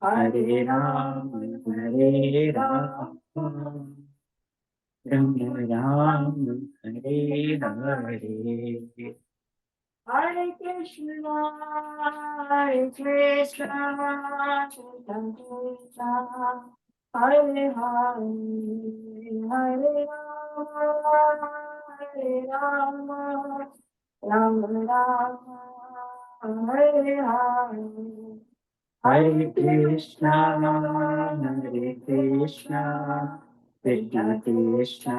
Hare Ram, Hare Ram, Ram Ram, Hare Hare. Hare Krishna, Hare Krishna, Krishna Krishna, Hare Hare, Hare Rama, Hare Rama, Rama Rama, Hare Hare. Hare Krishna, Hare Krishna, Krishna Krishna,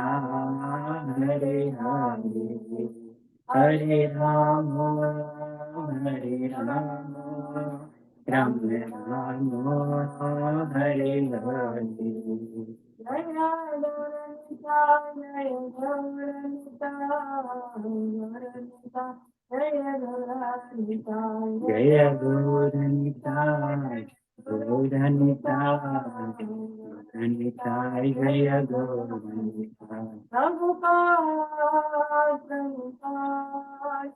Hare Hare, Hare Rama, Hare Rama, Rama Rama, Hare Hare. Jaya Gauranta, Jaya Gauranta, Gauranta, Jaya Gauranta, Jaya Gauranta, Gauranta, Gauranta, Jaya Gauranta. Prabhupada, Prabhupada,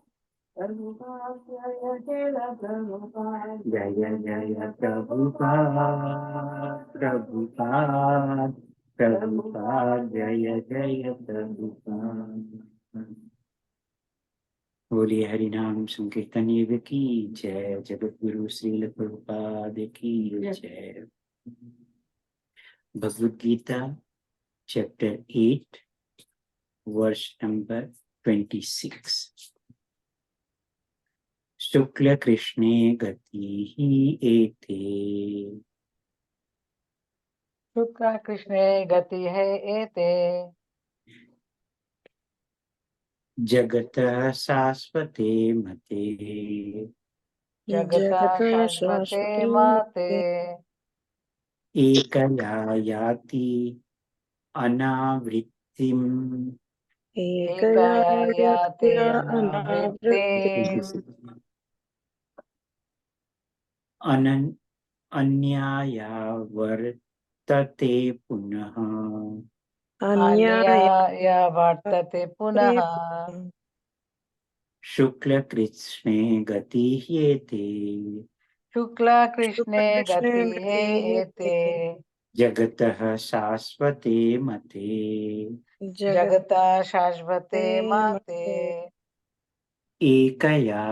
Prabhupada, Jaya Jaya Prabhupada, Jaya Jaya Prabhupada, Prabhupada, Prabhupada, Jaya Jaya Prabhupada. बोलिए हरि नाम संकीर्तन युग की जय, जगत गुरु श्रील प्रभुपाद की जय। Bhagavad Gita chapter 8 वर्ष number 26। शुक्ल कृष्णे गति ही एते, शुक्ल कृष्णे गति है एते, जगत शाश्वते मते, जगत शाश्वते माते, एकया याति अनावृत्तिम, एकया याते अनावृत्तिम्, अन्याया वर्तते पुनः, अन्याया वर्तते पुनः। शुक्ल कृष्णे गति ह्येते, शुक्ल कृष्णे गति है एते, जगतः शाश्वते मते, जगत शाश्वते माते, एकया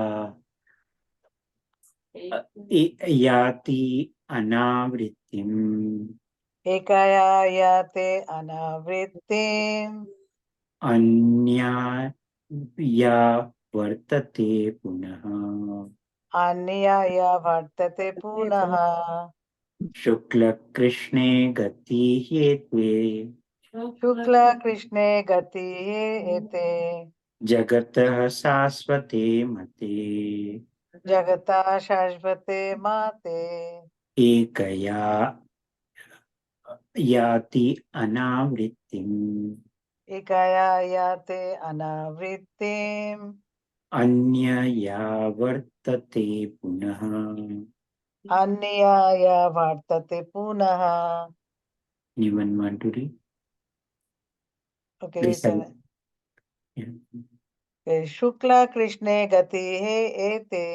याति अनावृत्तिम्, एकया याते अनावृत्तिम्, अन्याया वर्तते पुनः, अन्याया वर्तते पुनः। शुक्ल कृष्णे गति ह्येते, शुक्ल कृष्णे गति एते, जगतः शाश्वते मते, जगता शाश्वते माते, एकया याति अनावृत्तिम्, एकया याते अनावृत्तिम्, अन्यया वर्तते पुनः, अन्याया वर्तते पुनः। Anyone want to read? Okay, Recite. शुक्ल कृष्णे गति है एते,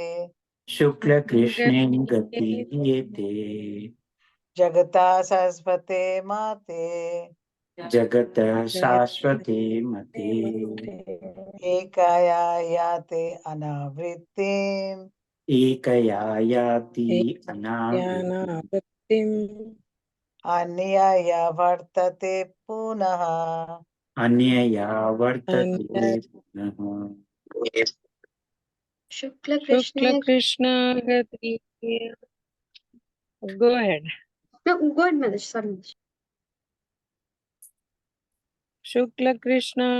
शुक्ल कृष्णे गति ह्येते, जगता शाश्वते माते, जगतः शाश्वते मते, एकया याते अनावृत्तिम्, एकया याति अनावृत्तिम्, अन्याया वर्तते पुनः। अन्यया वर्तते पुनः। शुक्ल कृष्ण गति. Go ahead. No, go ahead, Malish. Sorry. शुक्ल कृष्णे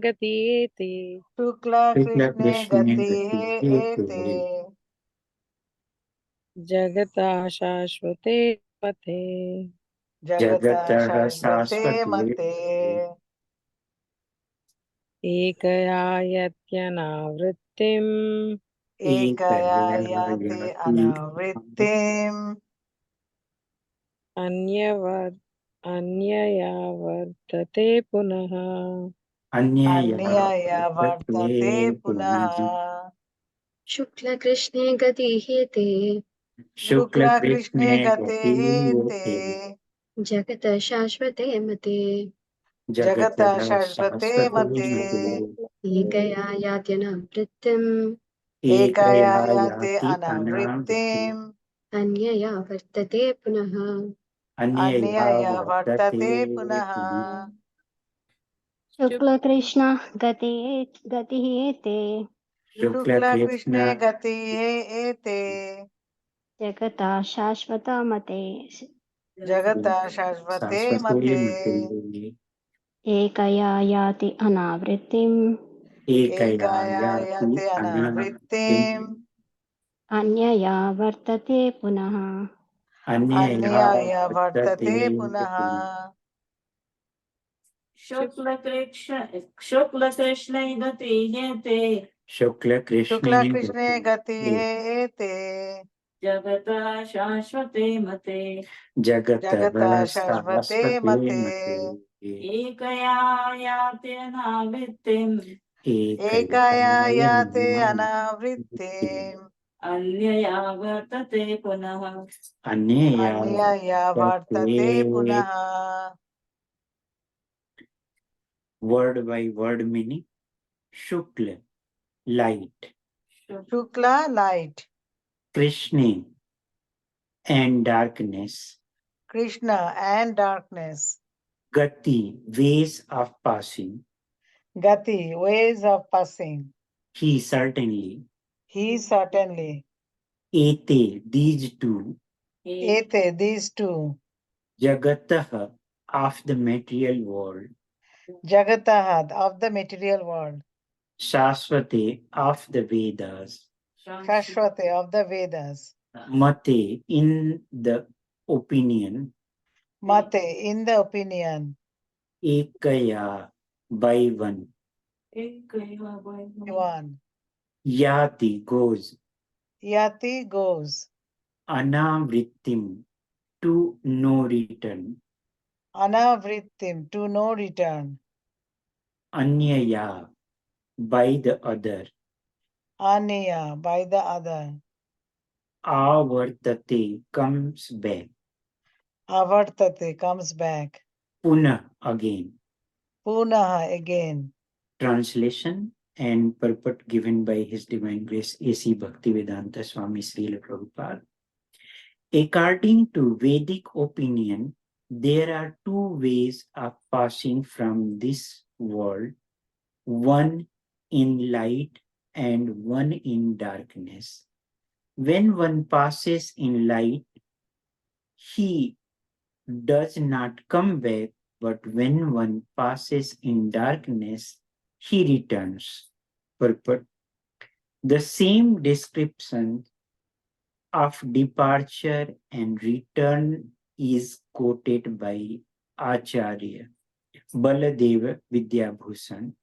गति एते, शुक्ल कृष्णे गति है एते, जगता शाश्वते पथे, जगता शाश्वते मते, एकया यत्यनावृत्तिम्, एकया याते अनावृत्तिम्, अन्यया वर्तते पुनः, अन्यया वर्तते पुनः। शुक्लकृष्णे गतिः ते शुक्ल कृष्णे कृष्णे गतिः ते गति जगतः शाश्वते मते जगतः जगतः शाश्वते शाश्वते मते मते एकया यात्यनावृत्तिम् एकया एकया यान्ति याति अनावृत्ति अनावृत्तिम् अन्यया वर्तते पुनः अन्यया अन्यया वर्तते वर्तते पुनः पुनः। शुक्लकृष्ण गतिः एते शुक्ल शुक्लकृष्णे कृष्ण गतिः एते जगता शाश्वतमते जगतः शाश्वते शाश्वते मते मते एकया याति अनावृत्तिम् एकया एकया याति यान्ति अनावृत्तिम् अनावृत्तिम् अन्यया वर्तते पुनः अन्यया अन्यया वर्तते वर्तते पुनः पुनः। शुक्लकृष्णे गतिः ते शुक्ल कृष्णे शुक्लकृष्णे गतिः एते जगतः शाश्वते मते जगतः जगतः शाश्वते शाश्वते मते मते एकया याति अनावृत्तिम् एकया एकया याति अनावृत्तिम् अन्यया वर्तते पुनः अन्यया अन्यया वर्तते वर्तते। पुनः Word by word meaning. Shukla, light. Shukla, light. Krishna, and darkness. Krishna, and darkness. Gati, ways of passing. Gati, ways of passing. He certainly. He certainly. Ete, these two. Ete, these two. Jagatah, of the material world. Jagatah, of the material world. Shaswate, of the Vedas. Shashwate, of the Vedas. Mate, in the opinion. Mate, in the opinion. Ekaya, by one. One. Yati, goes. Yati, goes. Anavrittim, to no return. Anavrittim, to no return. Anyaya, by the other. Aniya, by the other. Avartate, comes back. Avartate, comes back. Puna, again. Punaha, again. Translation and purport given by His Divine Grace A.C. Bhaktivedanta Swami Srila Prabhupada. According to Vedic opinion, there are two ways of passing from this world, one in light and one in darkness. When one passes in light, he does not come back, but when one passes in darkness, he returns. Purport. The same description of departure and return is quoted by Acharya Baladeva Vidyabhushan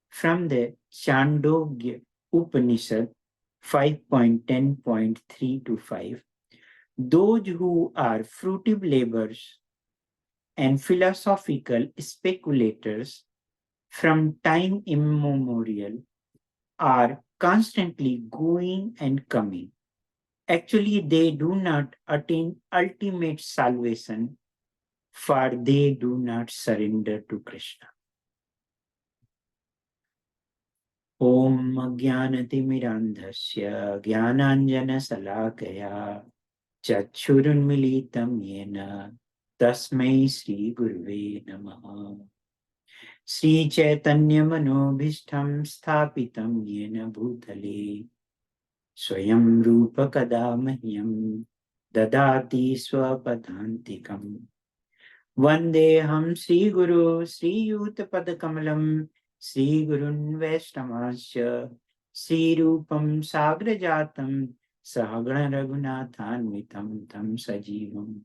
from the Chandogya Upanishad 5.10.3 to 5. Those who are fruitive laborers and philosophical speculators from time immemorial are constantly going and coming. Actually, they do not attain ultimate salvation, for they do not surrender to Krishna. Om Jnanatimirandhasya Jnananjana-salakaya Chachurunmilitam Yena Tasmai Sri Gurve Namaha. Sri Chaitanya Manobhishtam Sthapitam Yena Bhutale Swayam Rupa Kadamahyam Dadati Swapadantikam Vandeham Sri Guru Sri Yuta Padakamalam Sri Gurun Vaishnamasya Sri Rupam Sagrajatam Sahagana Raghunathanvitam Tam Sajivam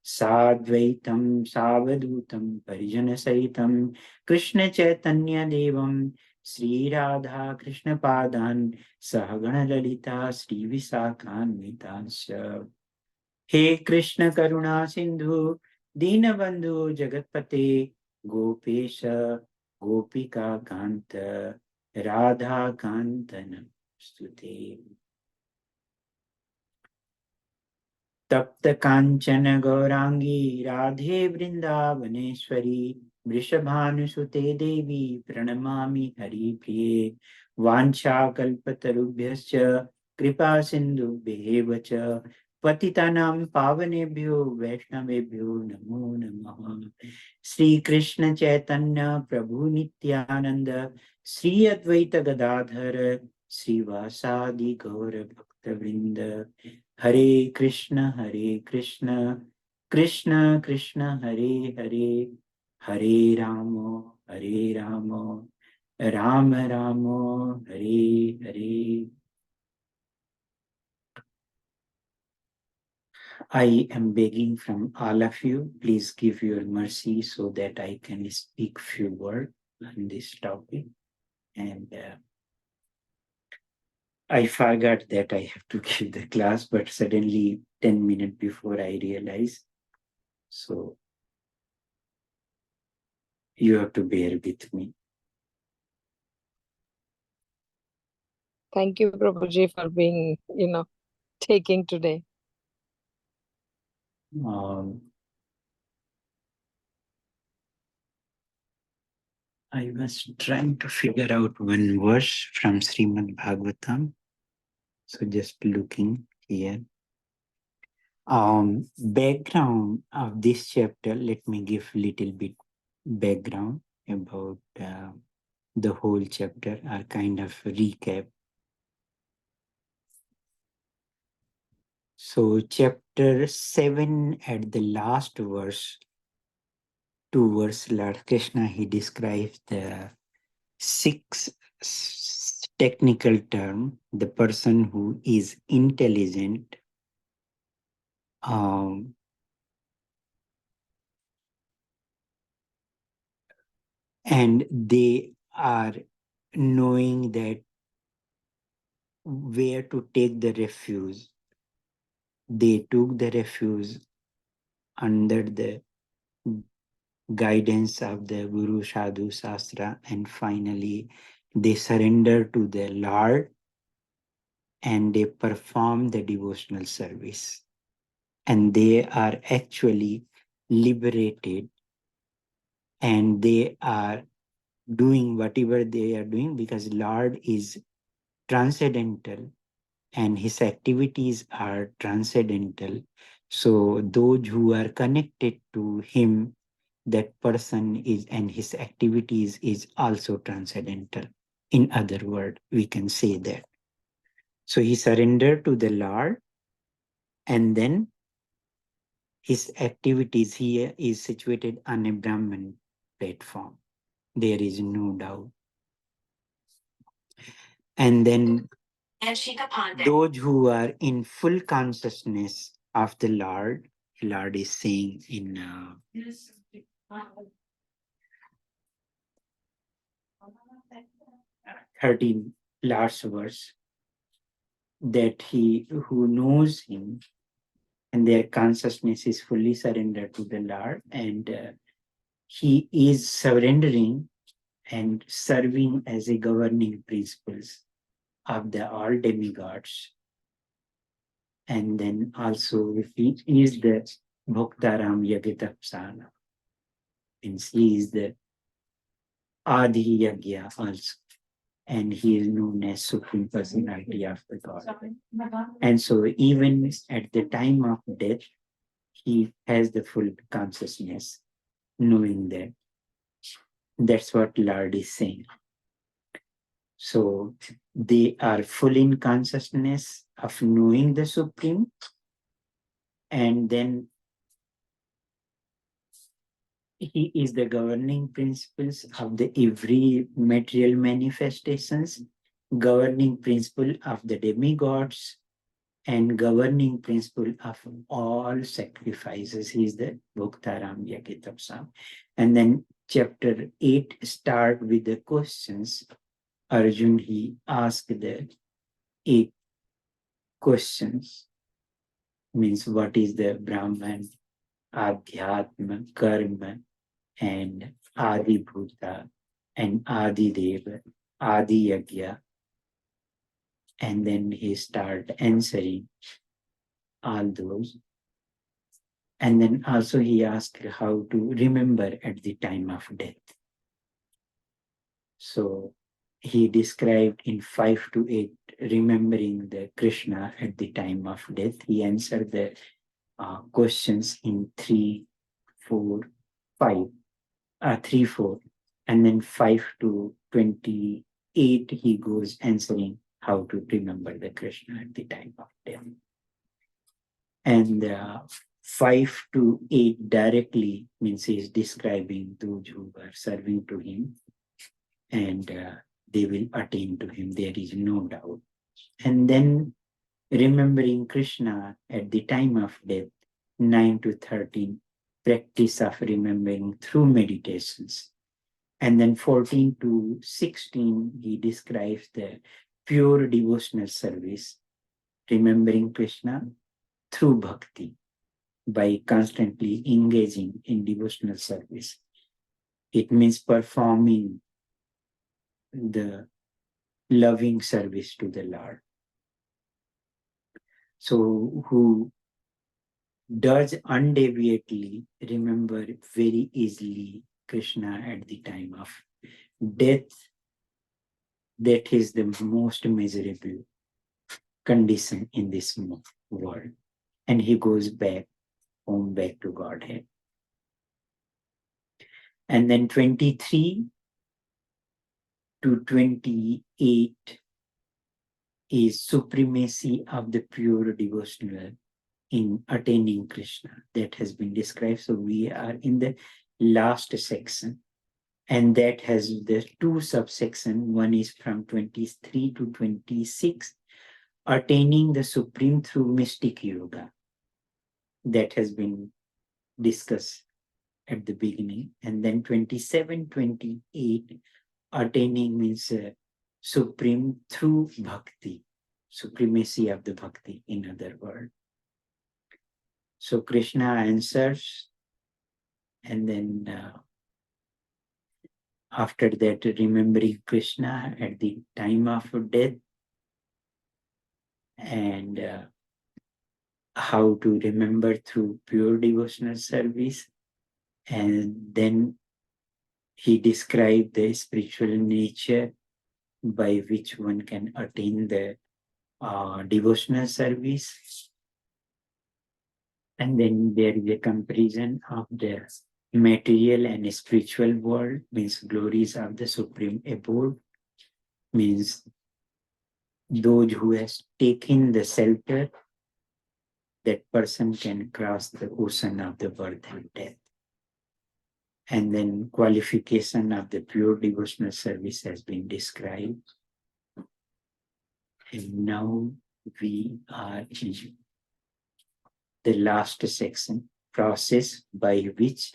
Sadvaitam Savadutam Parijana Sahitam Krishna Chaitanya Devam Sri Radha Krishna Padan Sahagana Lalita Sri Visakhanvitasya. He Krishna Karuna Sindhu Dinabandhu Jagatpate Gopesha Gopika Kanta Radha Kantana Stute. तप्त कांचन गौरांगी राधे वृंदावनेश्वरी वृषभानुसुते देवी प्रणमामि हरिप्रिये वाञ्छाकल्पतरुभ्यश्च कृपा सिन्धुभ्येव च पतितानां पावनेभ्यो वैष्णवेभ्यो नमो नमः। श्री कृष्ण चैतन्य प्रभु नित्यानंद श्री अद्वैत गदाधर श्रीवासादि गौर भक्तवृंद हरे Krishna Krishna Krishna Hare Hare Hare Ram Ram Ram Hare Hare. I am begging from all of you, please give your mercy so that I can speak few words on this topic. And I forgot that I have to give the class, but suddenly 10 minutes before I realized. So you have to bear with me. Thank you, Prabhuji, for being, taking today. I was trying to figure out one verse from Srimad Bhagavatam. So just looking here. Background of this chapter, let me give little bit background about the whole chapter, or kind of recap. So chapter 7 at the last verse, 2 verse, Lord Krishna, he describes the 6 technical term, the person who is intelligent, and they are knowing that where to take the refuge. They took the refuge under the guidance of the Guru Sadhu Sastra, and finally they surrender to the Lord and they perform the devotional service. And they are actually liberated, and they are doing whatever they are doing because Lord is transcendental and his activities are transcendental. So those who are connected to him, that person is, and his activities is also transcendental. In other words, we can say that. So he surrendered to the Lord, and then his activities here is situated on a Brahman platform. There is no doubt. And then those who are in full consciousness of the Lord is saying in 13 last verse, that he who knows him and their consciousness is fully surrendered to the Lord, and he is surrendering and serving as a governing principles of the all demigods. And then also he is the Bhoktaram Yagatapsana, means he is the Adi Yagya also, and he is known as Supreme Personality of the God. And so even at the time of death, he has the full consciousness, knowing that. That's what Lord is saying. So they are full in consciousness of knowing the Supreme, and then he is the governing principles of the every material manifestations, governing principle of the demigods, and governing principle of all sacrifices. He is the Bhoktaram Yakitapsam. And then chapter 8 start with the questions. Arjun, he asked the 8 questions. Means what is the Brahman, Adhyatma, Karma, and Adi Bhuta, and Adi Deva, Adi Yagya. And then he start answering all those. And then also he asked how to remember at the time of death. So he described in 5 to 8 remembering the Krishna at the time of death. He answered the questions in 3, 4, 5, 3, 4, and then 5 to 28 he goes answering how to remember the Krishna at the time of death. And 5 to 8 directly means he is describing those who are serving to him, and they will attain to him, there is no doubt. And then remembering Krishna at the time of death, 9 to 13, practice of remembering through meditations. And then 14 to 16, he describes the pure devotional service, remembering Krishna through bhakti, by constantly engaging in devotional service. It means performing the loving service to the Lord. So who does undeviatedly remember very easily Krishna at the time of death, that is the most miserable condition in this world. And he goes back home, back to Godhead. And then 23 to 28 is supremacy of the pure devotional in attaining Krishna. That has been described. So we are in the last section, and that has the 2 subsections. One is from 23 to 26, attaining the supreme through mystic yoga. That has been discussed at the beginning. And then 27, 28, attaining means supreme through bhakti, supremacy of the bhakti, in other words. So Krishna answers, and then after that, remembering Krishna at the time of death, and how to remember through pure devotional service. And then he described the spiritual nature by which one can attain the devotional service. And then there is a comparison of the material and spiritual world, means glories of the supreme abode, means those who has taken the shelter, that person can cross the ocean of the birth and death. And then qualification of the pure devotional service has been described. And now we are in the last section, process by which,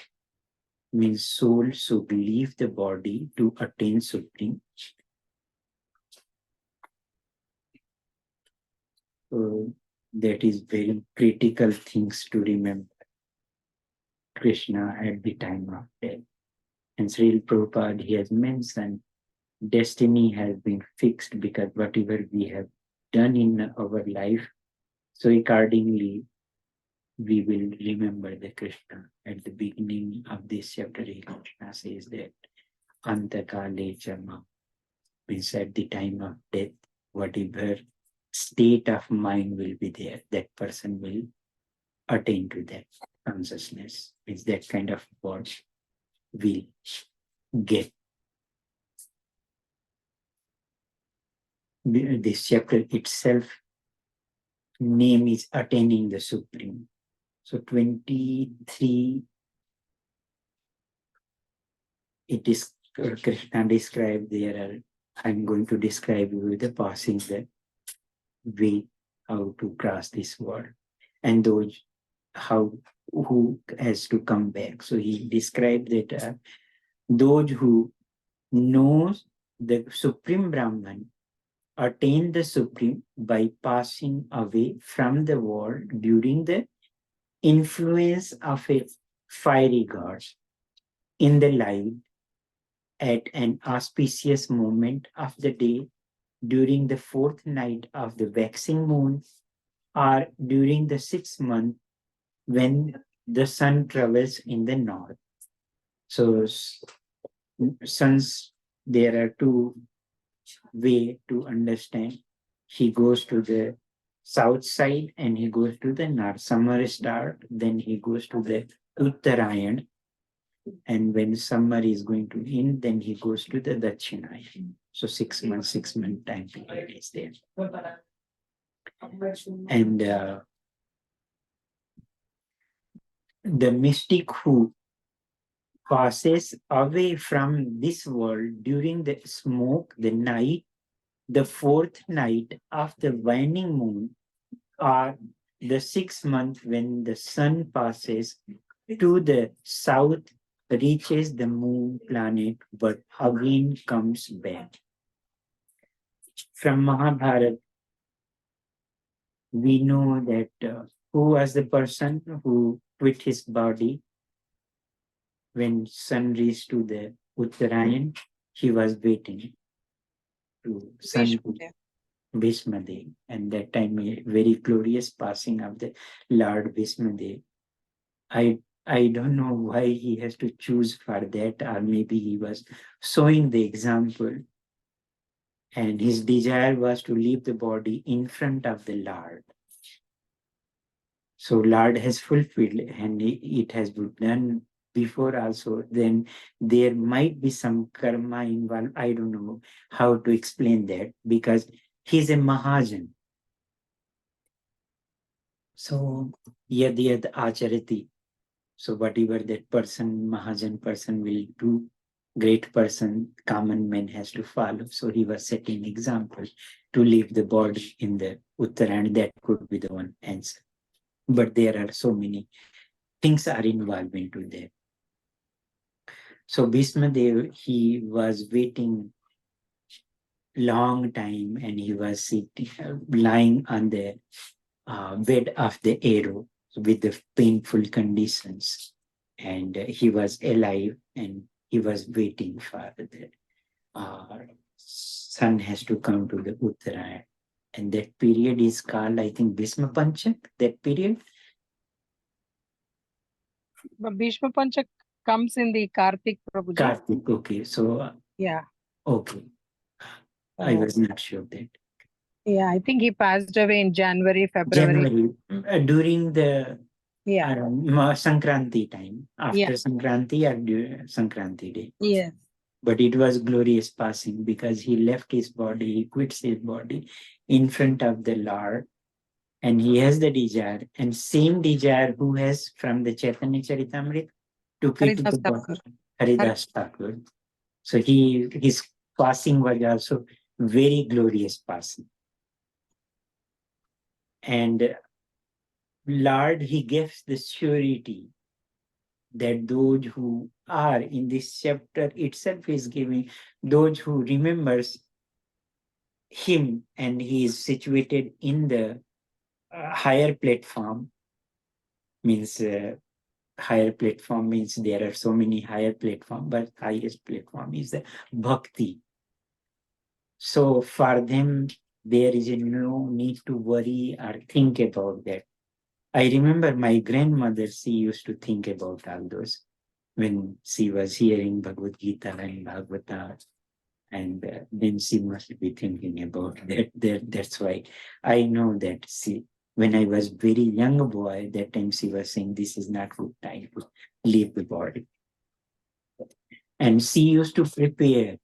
means soul should leave the body to attain supreme. So that is very critical things to remember Krishna at the time of death. And Srila Prabhupada, he has mentioned destiny has been fixed, because whatever we have done in our life, so accordingly we will remember the Krishna. At the beginning of this chapter, Krishna says that Antakale Chama, means at the time of death, whatever state of mind will be there, that person will attain to that consciousness. Means that kind of body will get. This chapter itself, name is Attaining the Supreme. So 23, it is Krishna described there. I'm going to describe you the passing the way how to cross this world, and those who has to come back. So he described that those who knows the Supreme Brahman attain the Supreme by passing away from the world during the influence of a fiery god in the light at an auspicious moment of the day, during the 4th night of the waxing moon, or during the 6th month, when the sun travels in the north. So suns, there are two ways to understand. He goes to the south side and he goes to the north. Summer start, then he goes to the Uttarayan. And when summer is going to end, then he goes to the Dachinayan. So 6 months time period is there. And the mystic who passes away from this world during the smoke, the night, the fourth night of the waning moon, or the 6th month when the sun passes to the south, reaches the moon planet, but again comes back. From Mahabharata, we know that who was the person who quit his body when sun reached to the Uttarayan. He was waiting to sun Bhishmadev, and that time a very glorious passing of the Lord Bhishmadev. I don't know why he has to choose for that, or maybe he was showing the example, and his desire was to leave the body in front of the Lord. So Lord has fulfilled, and it has been done before also. Then there might be some karma involved. I don't know how to explain that, because he's a Mahajan. So yad acharati. So whatever that person, Mahajan person will do, great person, common man has to follow. So he was setting example to leave the body in the Uttarayan. That could be the one answer. But there are so many things are involved into that. So Bhishmadev, he was waiting long time, and he was sitting, lying on the bed of the arrow with the painful conditions, and he was alive, and he was waiting for the sun has to come to the Uttarayan, and that period is called, I think, Bhishma Panchak. That period. But Bhishma Panchak comes in the Kartik, Prabhuji. Kartik. Okay, so Yeah. okay, I was not sure that. Yeah, I think he passed away in January, February. During the Yeah. Sankranti time, after Sankranti or Sankranti day. Yes. But it was glorious passing, because he left his body, he quits his body in front of the Lord, and he has the desire, and same desire who has from the Chaitanya Charitamrita to quit the body, Haridas Thakur. So his passing was also very glorious passing. And Lord, he gives the surety that those who are in this chapter itself is giving, those who remembers him, and he is situated in the higher platform, means higher platform means there are so many higher platform, but highest platform is the Bhakti. So for them, there is no need to worry or think about that. I remember my grandmother, she used to think about all those when she was hearing Bhagavad-Gita and Bhagavata, and then she must be thinking about that. That's why I know that when I was very young boy, that time she was saying this is not good time to leave the body. And she used to prepare.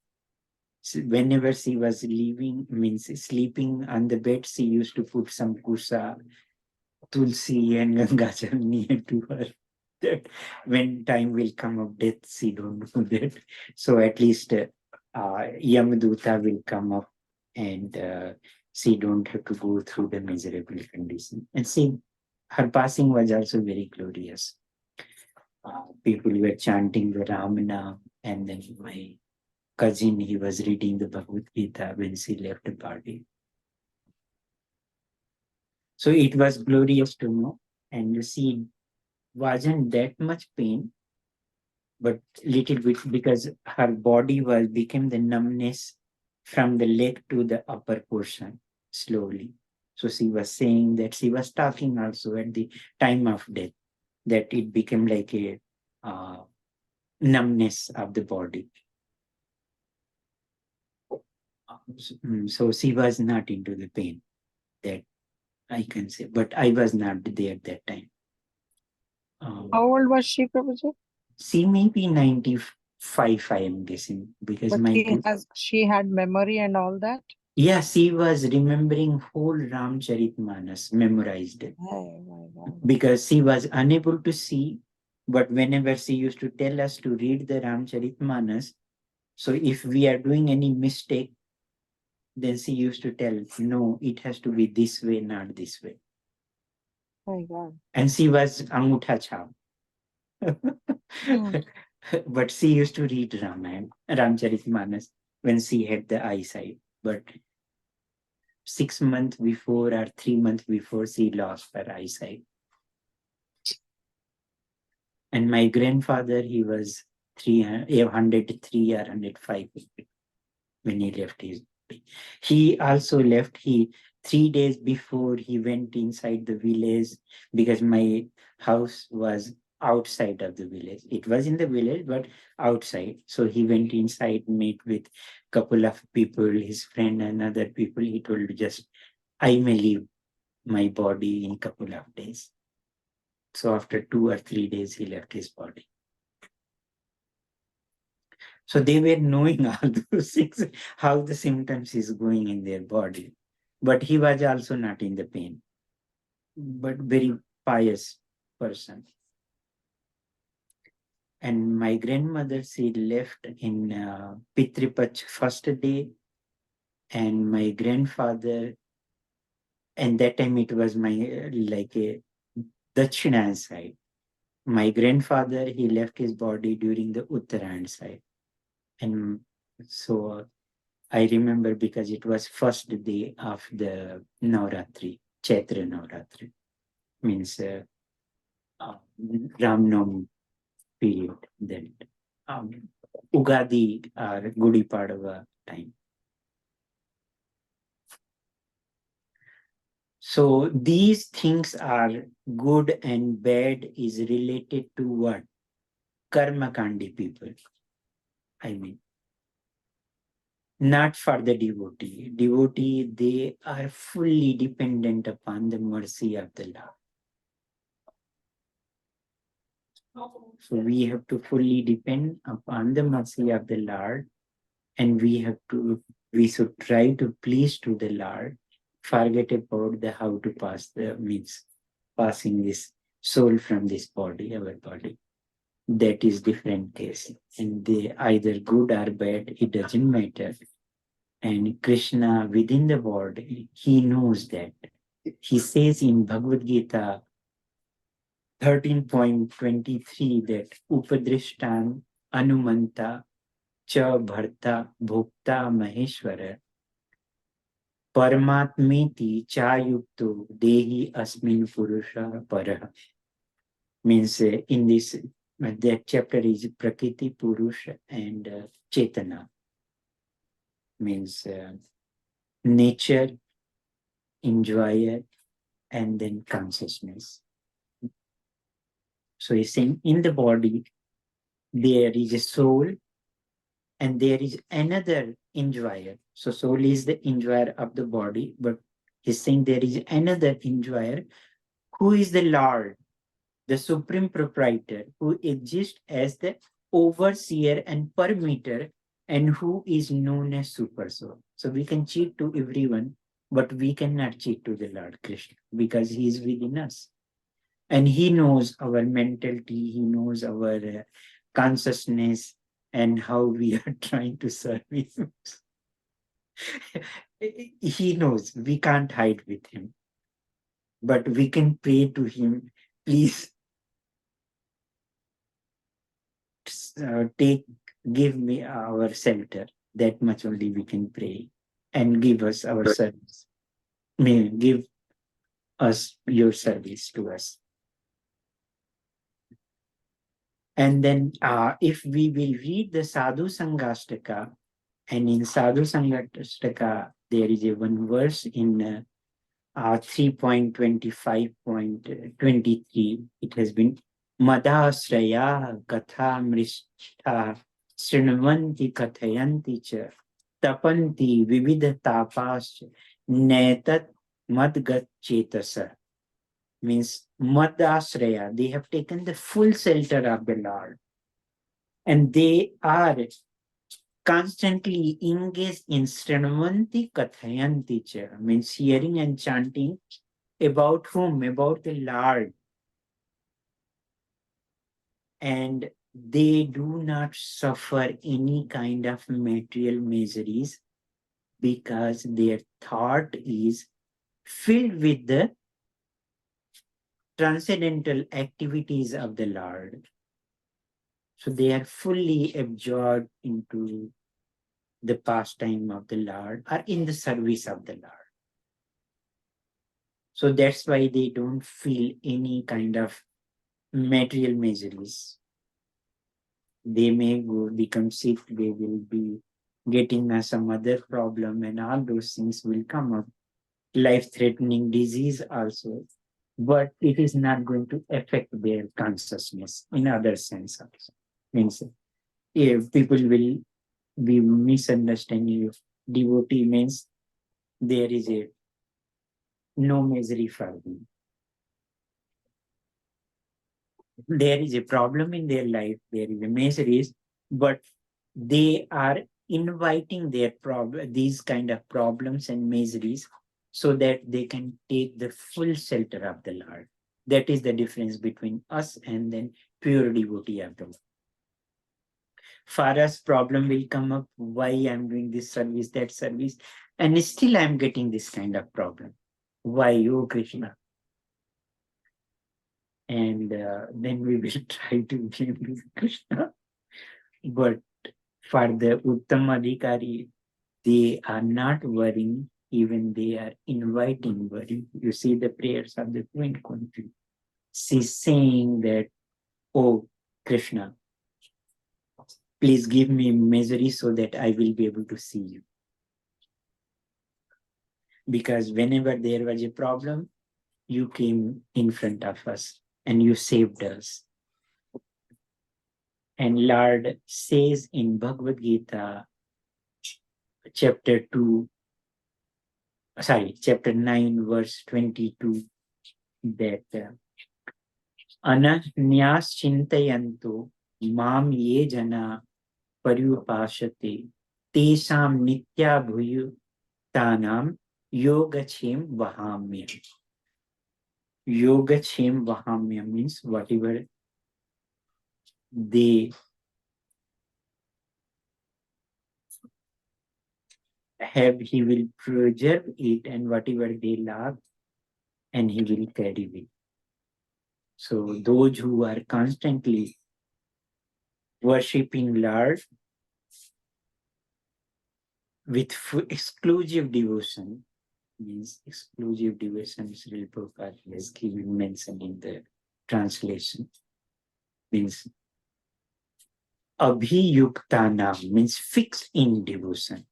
Whenever she was leaving, means sleeping on the bed, she used to put some kusa, tulsi and Gangachal near to her. That when time will come of death, she don't know that. So at least Yamaduta will come up, and she don't have to go through the miserable condition. And see, her passing was also very glorious. People were chanting the Ramana, and then my cousin, he was reading the Bhagavad-Gita when she left the body. So it was glorious to know, and she wasn't that much pain, but little bit, because her body became the numbness from the leg to the upper portion slowly. So she was saying that she was talking also at the time of death. that it became like a numbness of the body. So she was not into the pain, that I can say, but I was not there at that time. How old was she, Prabhuji? She may be 95, I am guessing, because But she had memory and all that? yeah, she was remembering whole Ramcharitmanas, memorized it. Oh my God. Because she was unable to see, but whenever she used to tell us to read the Ramcharitmanas, so if we are doing any mistake, then she used to tell, no, it has to be this way, not this way. My God. And she was Angutha Chhap. But she used to read Ramcharitmanas when she had the eyesight. But 6 months before or 3 months before, she lost her eyesight. And my grandfather, he was 103 or 105 when he left his body. He also left, 3 days before he went inside the village, because my house was outside of the village. It was in the village, but outside. So he went inside, meet with couple of people, his friend and other people. He told, just, I may leave my body in a couple of days. So after 2 or 3 days, he left his body. So they were knowing all those things, how the symptoms is going in their body. But he was also not in the pain, but very pious person. And my grandmother, she left in Pitripach first day, and my grandfather, and that time it was my like a Dakshinan side. My grandfather, he left his body during the Uttarayan side. And so I remember, because it was first day of the Navratri, Chaitra Navratri, means Ramnavami period, that Ugadi or Gudi Padava time. So these things are good and bad is related to what? Karma Kandi people. I mean, not for the devotee. Devotee, they are fully dependent upon the mercy of the Lord. So we have to fully depend upon the mercy of the Lord, and we should try to please to the Lord, forget about the how to pass the means, passing this soul from this body, our body. That is different case. And they either good or bad, it doesn't matter. And Krishna within the body, he knows that. He says in Bhagavad-Gita 13.23 that Upadrishtan Anumanta Cha Bharta Bhokta Maheshwara Paramatmeti Chayukto Dehi Asmin Purusha Paraha. Means in this, that chapter is Prakriti, Purusha and Chetana. Means nature, enjoyer, and then consciousness. So he's saying in the body, there is a soul and there is another enjoyer. So soul is the enjoyer of the body, but he's saying there is another enjoyer who is the Lord, the supreme proprietor, who exists as the overseer and permitter, and who is known as super soul. So we can cheat to everyone, but we cannot cheat to the Lord Krishna, because he is within us. And he knows our mentality, he knows our consciousness, and how we are trying to serve him. He knows, we can't hide with him. But we can pray to him, please give me our shelter. That much only we can pray, and give us our service. May give us your service to us. And then if we will read the Sadhu Sangashtaka, and in Sadhu Sangashtaka, there is a one verse in 3.25.23. It has been Madasraya katha mrishtha srinvanti kathayanti cha tapanti vividatapas netat madgat chetasa. Means madasraya, they have taken the full shelter of the Lord, and they are constantly engaged in srinvanti kathayanti cha, means hearing and chanting about whom? About the Lord. And they do not suffer any kind of material miseries because their thought is filled with the transcendental activities of the Lord. So they are fully absorbed into the pastime of the Lord or in the service of the Lord. So that's why they don't feel any kind of material miseries. They may go become sick, they will be getting some other problem, and all those things will come up. Life-threatening disease also. But it is not going to affect their consciousness in other sense also. Means if people will be misunderstanding if devotee means there is a no misery for them. There is a problem in their life, there is a miseries, but they are inviting their problem, these kind of problems and miseries, so that they can take the full shelter of the Lord. That is the difference between us and then pure devotee of the Lord. For us, problem will come up, why I'm doing this service, that service, and still I'm getting this kind of problem. Why, oh Krishna? And then we will try to blame Krishna. But for the Uttama Adhikari, they are not worrying, even they are inviting worry. You see the prayers of the Queen Kunti. She's saying that, oh Krishna, please give me misery so that I will be able to see you. Because whenever there was a problem, you came in front of us and you saved us. And Lord says in Bhagavad-Gita, chapter 9, verse 22, that Ananyas chintayanto mam ye jana paryupashate tesam nitya bhuyutanam yogachem vahamya. Yogachem vahamya means whatever they have, he will preserve it, and whatever they lack, and he will carry it. So those who are constantly worshipping Lord with exclusive devotion, means exclusive devotion, Srila Prabhupada has given mentioned in the translation, means abhiyuktana, means fixed in devotion,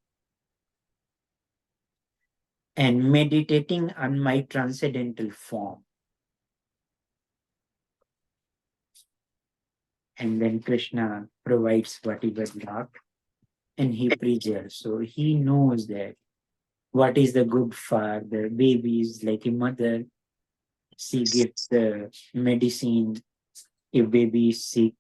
and meditating on my transcendental form. And then Krishna provides whatever lack, and he preserves. So he knows that what is the good for the babies, like a mother, she gives the medicine if baby is sick,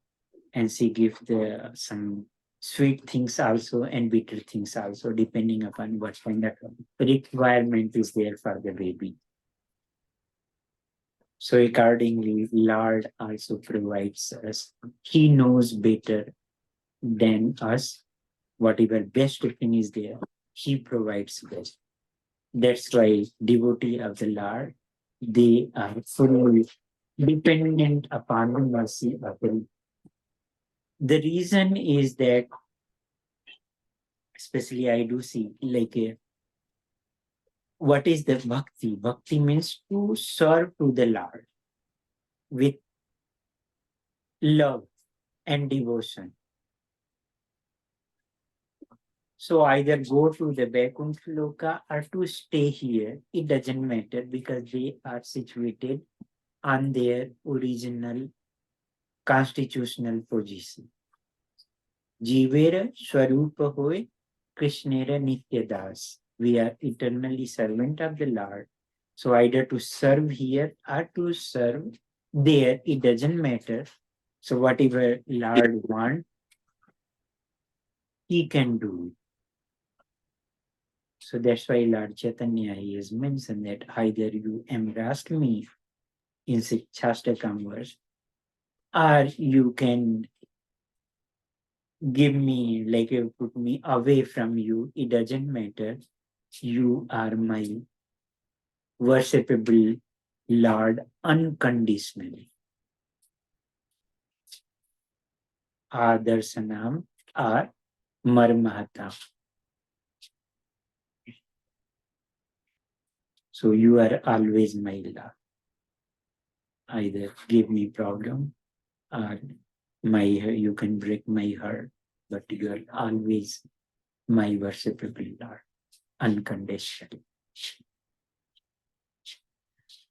and she gives the some sweet things also and bitter things also, depending upon what kind of requirement is there for the baby. So accordingly, Lord also provides us. He knows better than us. Whatever best thing is there, he provides best. That's why devotee of the Lord, they are fully dependent upon the mercy of the Lord. The reason is that, especially I do see, like what is the bhakti? Bhakti means to serve to the Lord with love and devotion. So either go to the Vaikuntha Loka or to stay here, it doesn't matter, because they are situated on their original constitutional position. Jivera Swarupa Hoy Krishnera Nityadas. We are eternally servant of the Lord. So either to serve here or to serve there, it doesn't matter. So whatever Lord wants, he can do it. So that's why Lord Chaitanya he has mentioned that either you embrace me in Shastakam verse, or you can give me, like you put me away from you. It doesn't matter. You are my worshipable Lord unconditionally. Adarsanam or Marmahata. So you are always my Lord. Either give me problem or you can break my heart, but you are always my worshipable Lord, unconditionally.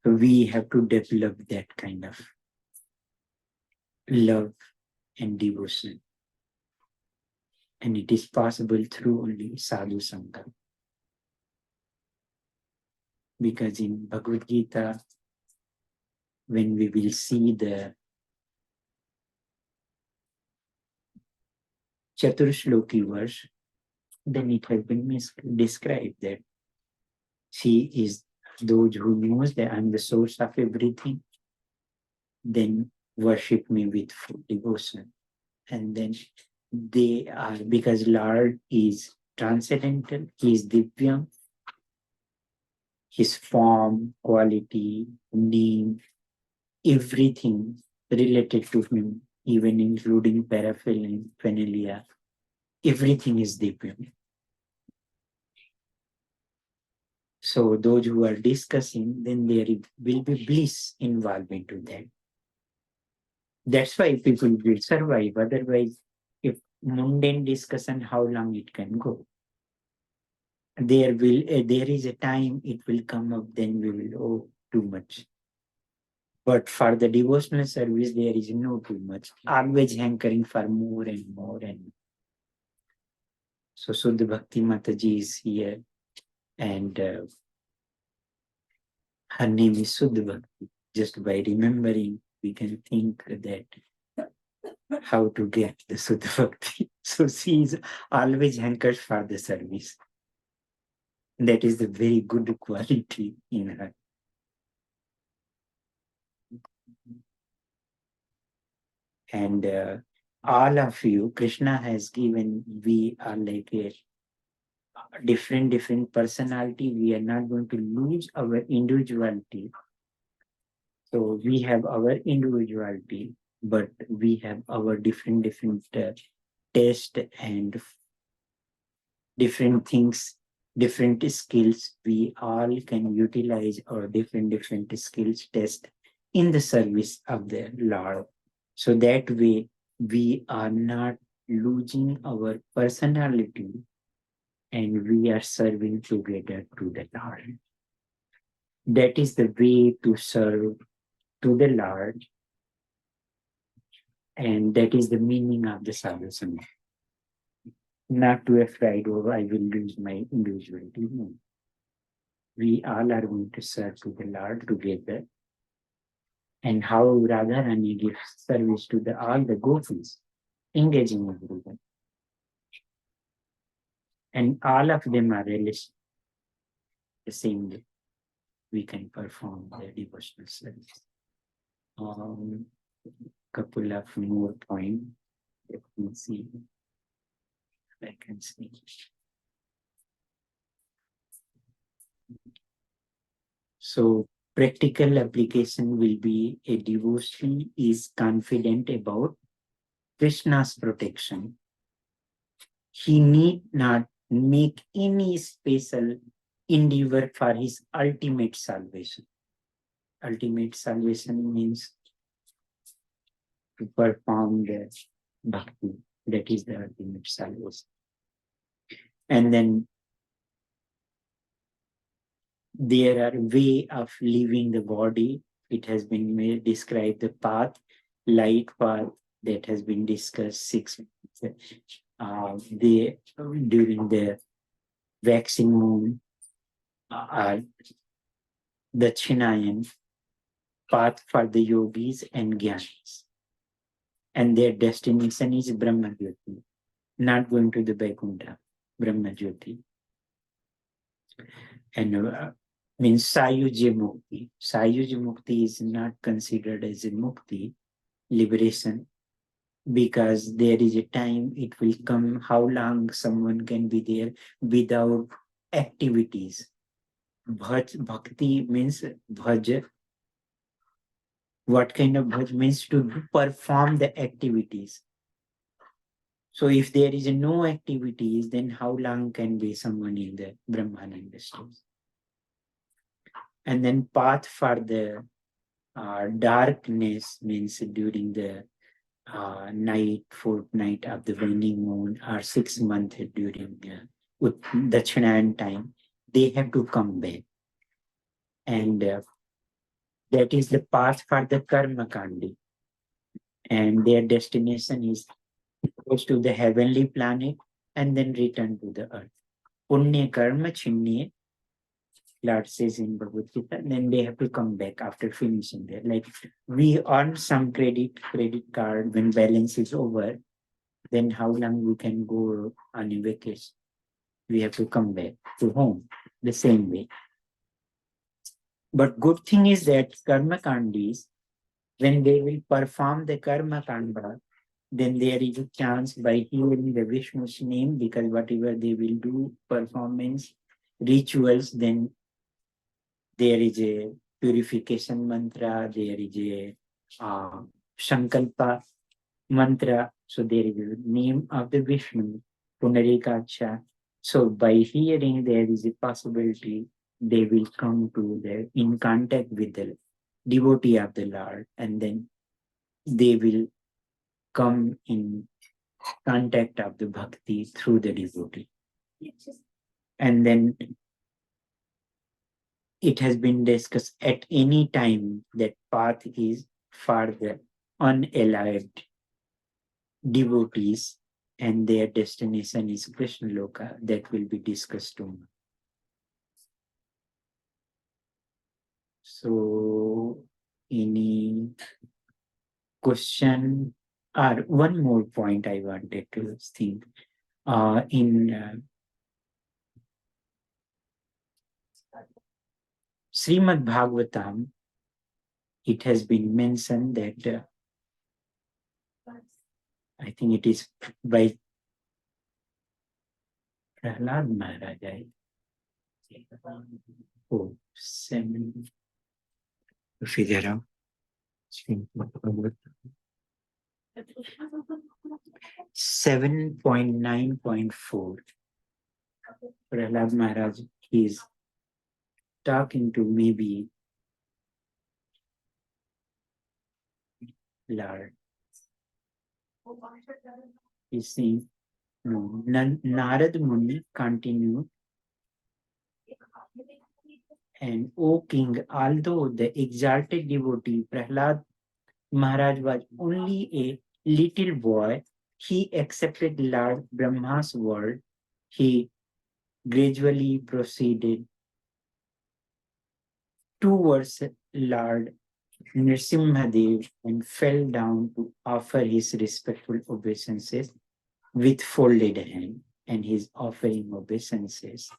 So we have to develop that kind of love and devotion. And it is possible through only sadhu sangha. Because in Bhagavad-Gita, when we will see the Chaturshloki verse, then it has been described that she is those who knows that I'm the source of everything, then worship me with full devotion. And then they are, because Lord is transcendental, he is Divyam, his form, quality, name, everything related to him, even including paraphernalia, everything is Divyam. So those who are discussing, then there will be bliss involved into that. That's why people will survive. Otherwise, if mundane discussion, how long it can go? There is a time it will come up, then we will owe too much. But for the devotional service, there is no too much. Always hankering for more and more and more. So Suddha Bhakti Mataji is here, and her name is Suddha Bhakti. Just by remembering, we can think that how to get the Suddha Bhakti. So she is always hankers for the service. That is the very good quality in her. And all of you, Krishna has given, we are like a different personality. We are not going to lose our individuality. So we have our individuality, but we have our different taste and different things, different skills. We all can utilize our different skills test in the service of the Lord. So that way we are not losing our personality and we are serving together to the Lord. That is the way to serve to the Lord, and that is the meaning of the sadhana. Not to afraid, oh, I will lose my individuality. No. We all are going to serve to the Lord together. And how Radharani gives service to all the gopis, engaging everyone. And all of them are religious. The same way we can perform the devotional service. Couple of more points. Let me see if I can see. So practical application will be a devotee is confident about Krishna's protection. He need not make any special endeavor for his ultimate salvation. Ultimate salvation means to perform the bhakti. That is the ultimate salvation. And then there are way of leaving the body. It has been described the path. light path that has been discussed 6 months. They during the waxing moon are Dachinayan path for the yogis and gyanis, and their destination is Brahma Jyoti, not going to the Vaikuntha, Brahma Jyoti. And means Sayuja Mukti. Sayuja Mukti is not considered as a Mukti, liberation, because there is a time it will come how long someone can be there without activities. Bhakti means bhaj. What kind of bhaj means to perform the activities. So if there is no activities, then how long can be someone in the Brahmananda stage? And then path for the darkness means during the night, fortnight of the waning moon, or 6 months during Dachinayan time, they have to come back. And that is the path for the Karma Kandi. And their destination is goes to the heavenly planet and then return to the earth. Punya Karma Chinne, Lord says in Bhagavad-Gita, then they have to come back after finishing there. Like we earn some credit card when balance is over, then how long we can go on a vacation? We have to come back to home the same way. But good thing is that karma kandis, when they will perform the karma kanda, then there is a chance by hearing the Vishnu's name, because whatever they will do, performance, rituals, then there is a purification mantra, there is a Sankalpa mantra, so there is a name of the Vishnu, Punarikacha. So by hearing, there is a possibility they will come to the in contact with the devotee of the Lord, and then they will come in contact of the bhakti through the devotee. And then it has been discussed at any time that path is for the unallied devotees, and their destination is Krishna Loka. That will be discussed tomorrow. So, any question? Or one more point I wanted to think. In Srimad Bhagavatam, it has been mentioned that I think it is by Prahlad Maharaj. Oh, 7. Figure out. 7.9.4. Prahlad Maharaj is talking to maybe Lord. He's saying, no, Narad Muni continued, and O king, although the exalted devotee Prahlad Maharaj was only a little boy, he accepted Lord Brahma's word. He gradually proceeded towards Lord Nrsimhadev and fell down to offer his respectful obeisances with folded hand, and his offering obeisances.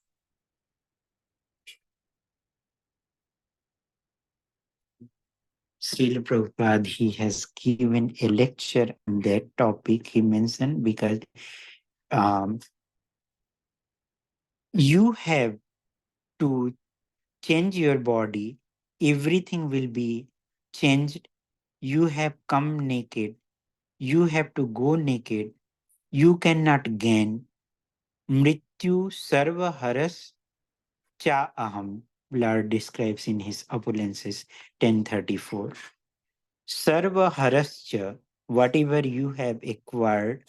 Srila Prabhupada, he has given a lecture on that topic he mentioned, because you have to change your body, everything will be changed. You have come naked, you have to go naked, you cannot gain. Mrityu sarva haras cha aham, Lord describes in his Opulences 1034. Sarva harascha, whatever you have acquired,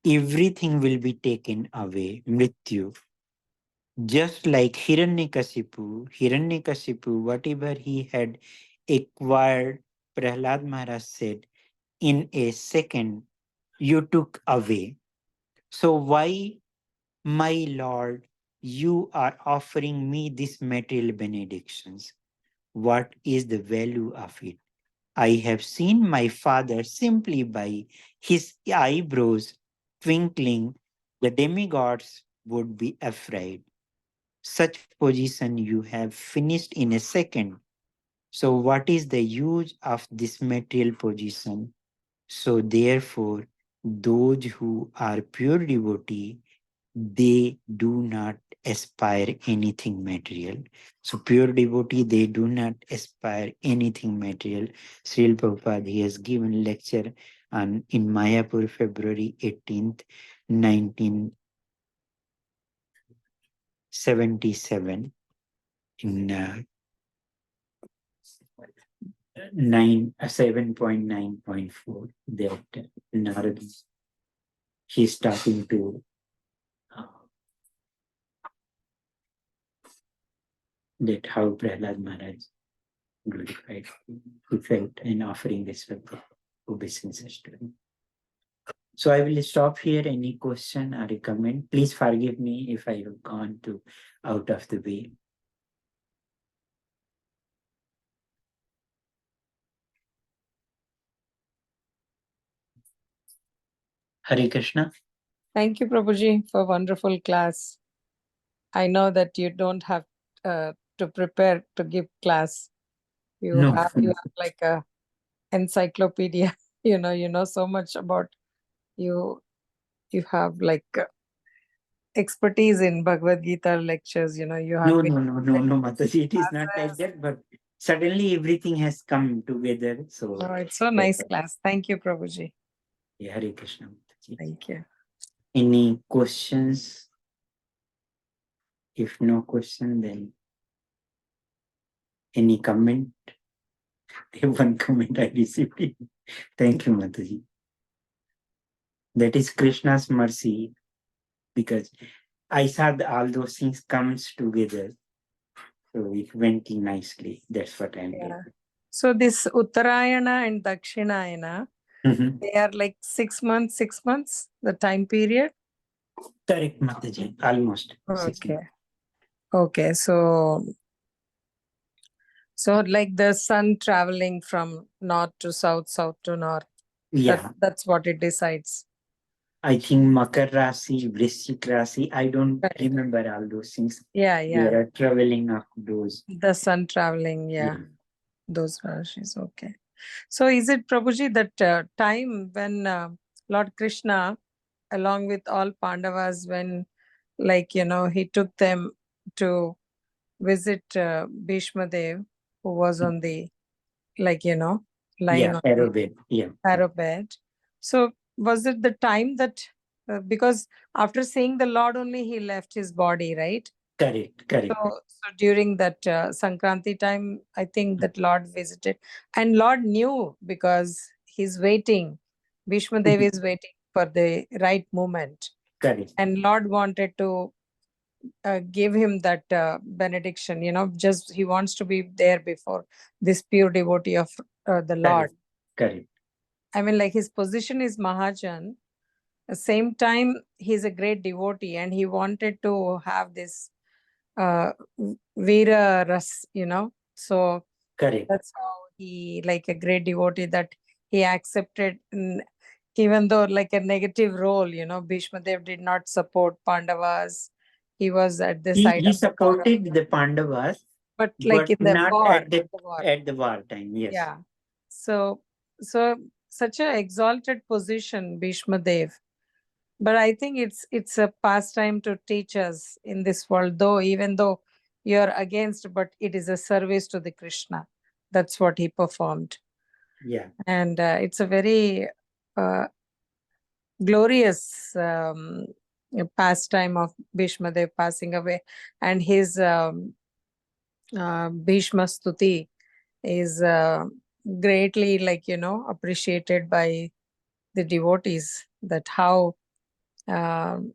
everything will be taken away, Mrityu. Just like Hiranyakasipu, whatever he had acquired, Prahlad Maharaj said, in a second you took away. So why, my Lord, you are offering me these material benedictions? What is the value of it? I have seen my father simply by his eyebrows twinkling. The demigods would be afraid. Such position you have finished in a second. So, what is the use of this material position? So, therefore, those who are pure devotee, they do not aspire anything material. So pure devotee, they do not aspire anything material. Srila Prabhupada, he has given lecture on in Mayapur, February 18th, 1977 in 7.9.4 that Narad, he's talking to that how Prahlad Maharaj glorified, he felt in offering this obeisance to him. So I will stop here. Any question or a comment? Please forgive me if I have gone to out of the way. Hare Krishna. Thank you, Prabhuji, for wonderful class. I know that you don't have to prepare to give class. You No. have like a encyclopedia. You know so much about you. You have like expertise in Bhagavad-Gita lectures. You have No, been Mataji. It is not like classes. that, but suddenly everything has come together. So Oh, it's so nice class. Thank you, Prabhuji. Hare Krishna, Mataji. Thank you. Any questions? If no question, then any comment? One comment I received. Thank you, Mataji. That is Krishna's mercy, because I saw all those things comes together. So it went nicely. That's what I'm doing. So this Uttarayana and Dakshinayana, they are like 6 months, the time period? Correct, Mataji. Almost. 6 Okay. months. Okay, so like the sun traveling from north to south, south to north. Yeah. That's what it decides. I think Makar Rasi, Vrishchik Rasi, I don't remember all those things. Yeah. They are traveling of those. The sun traveling, those rashis, okay. So is it, Prabhuji, that time when Lord Krishna, along with all Pandavas, when he took them to visit Bhishma Dev, who was on the, lying on arrow bed. Yeah. arrow bed. So was it the time that, because after seeing the Lord only he left his body, right? Correct. So during that Sankranti time, I think that Lord visited, and Lord knew because he's waiting. Bhishma Dev is waiting for the right moment. Correct. And Lord wanted to give him that benediction, just he wants to be there before this pure devotee of the Lord. Correct. I mean, like his position is Mahajan. At the same time, he's a great devotee and he wanted to have this Veera Ras, So Correct. that's how he, like a great devotee, that he accepted, even though like a negative role, Bhishma Dev did not support Pandavas. He was at the side He of the Kauravas. supported the Pandavas, But like in the not war. at the war time. Yes. Yeah. So such a exalted position, Bhishma Dev. But I think it's a pastime to teach us in this world, though, even though you're against, but it is a service to the Krishna. That's what he performed. Yeah. And it's a very glorious pastime of Bhishma Dev passing away. And his Bhishma Stuti is greatly appreciated by the devotees, that how you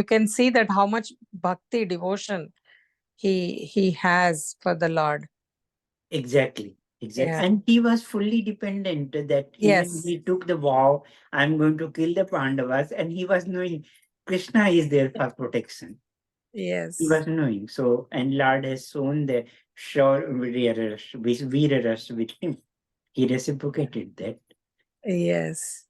can see that how much bhakti devotion he has for the Lord. Exactly. Exactly. Yeah. And he was fully dependent that even Yes. he took the vow, I'm going to kill the Pandavas, and he was knowing Krishna is there for protection. He Yes. was knowing. So, and Lord has shown the sure Veeraras with him. He reciprocated that. Yes.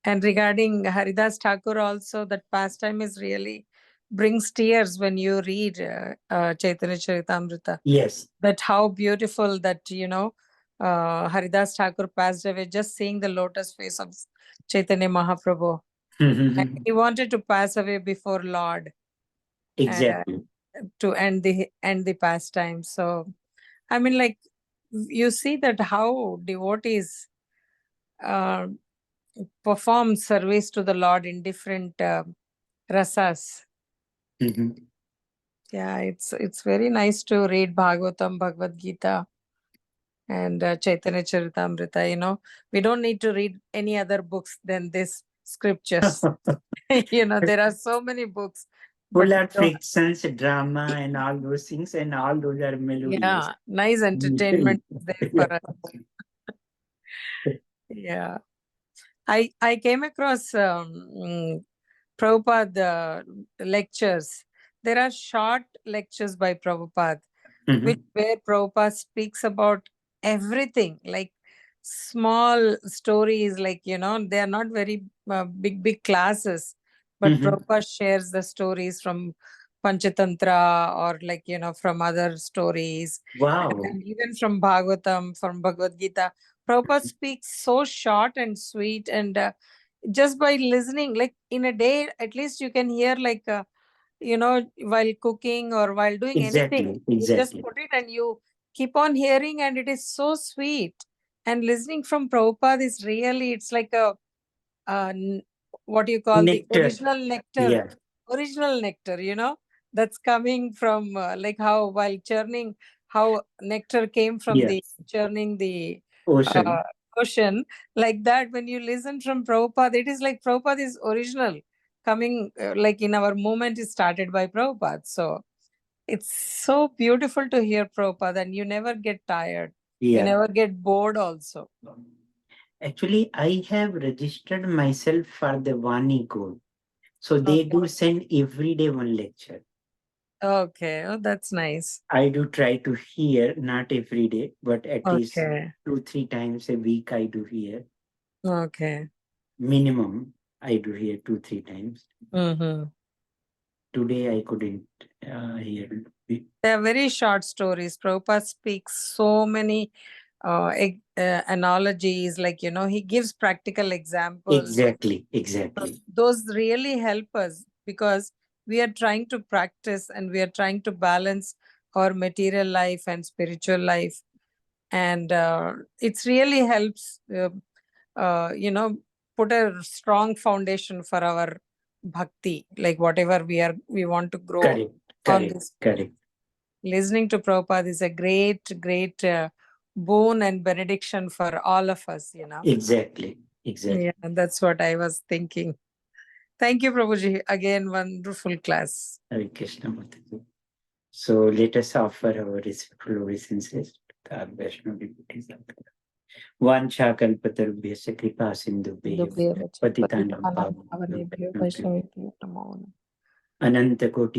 And regarding Haridas Thakur also, that pastime is really brings tears when you read Chaitanya Charitamrita. Yes. That how beautiful that, Haridas Thakur passed away just seeing the lotus face of Chaitanya Mahaprabhu. And he wanted to pass away before Lord Exactly. to end the pastime. So, I mean, like, you see that how devotees perform service to the Lord in different rasas. Mhm. Yeah, it's very nice to read Bhagavatam, Bhagavad-Gita, and Chaitanya Charitamrita. We don't need to read any other books than this scriptures. There are so many books. But Full we of don't, frictions, drama, and all those things, and all those are melodious. yeah, nice entertainment is there for us. Yeah. I came across Prabhupada lectures. There are short lectures by Prabhupada, where Prabhupada speaks about everything, like small stories, like, they are not very big classes, but Prabhupada shares the stories from Panchatantra or like, from other stories. Wow. And even from Bhagavatam, from Bhagavad Gita. Prabhupada speaks so short and sweet, and just by listening, like in a day, at least you can hear like, while cooking or while doing anything, you just Exactly. put it and you keep on hearing, and it is so sweet. And listening from Prabhupada is really, it's like what do you call the Nectar. original nectar, Yeah. original nectar, that's coming from like how while churning, how nectar came from the Yes. churning the Ocean. ocean, like that. When you listen from Prabhupada, it is like Prabhupada is original, coming like in our movement is started by Prabhupada. So it's so beautiful to hear Prabhupada, and you never get tired. You Yeah. never get bored also. Actually, I have registered myself for the Vani Code. So they do send every day one lecture. Okay. Oh, that's nice. I do try to hear, not every day, but at least Okay. 2-3 times a week I do hear. Okay. Minimum, I do hear 2-3 times. Mm-hmm. Today I couldn't hear. They are very short stories. Prabhupada speaks so many analogies, like, he gives practical examples. Exactly. Those really help us because we are trying to practice and we are trying to balance our material life and spiritual life. And it's really helps, put a strong foundation for our bhakti, like whatever we want to grow on this. Correct. Listening to Prabhupada is a great boon and benediction for all of us, Exactly. Yeah, that's what I was thinking. Thank you, Prabhuji. Again, wonderful class. Hare Krishna. So let us offer our respectful obeisances to our Vaishnava devotees. Vancha kalpatarubhyasya kripa sindhubhyo patitanam pavanebhyo Vaishnavebhyo namo. Ananta Koti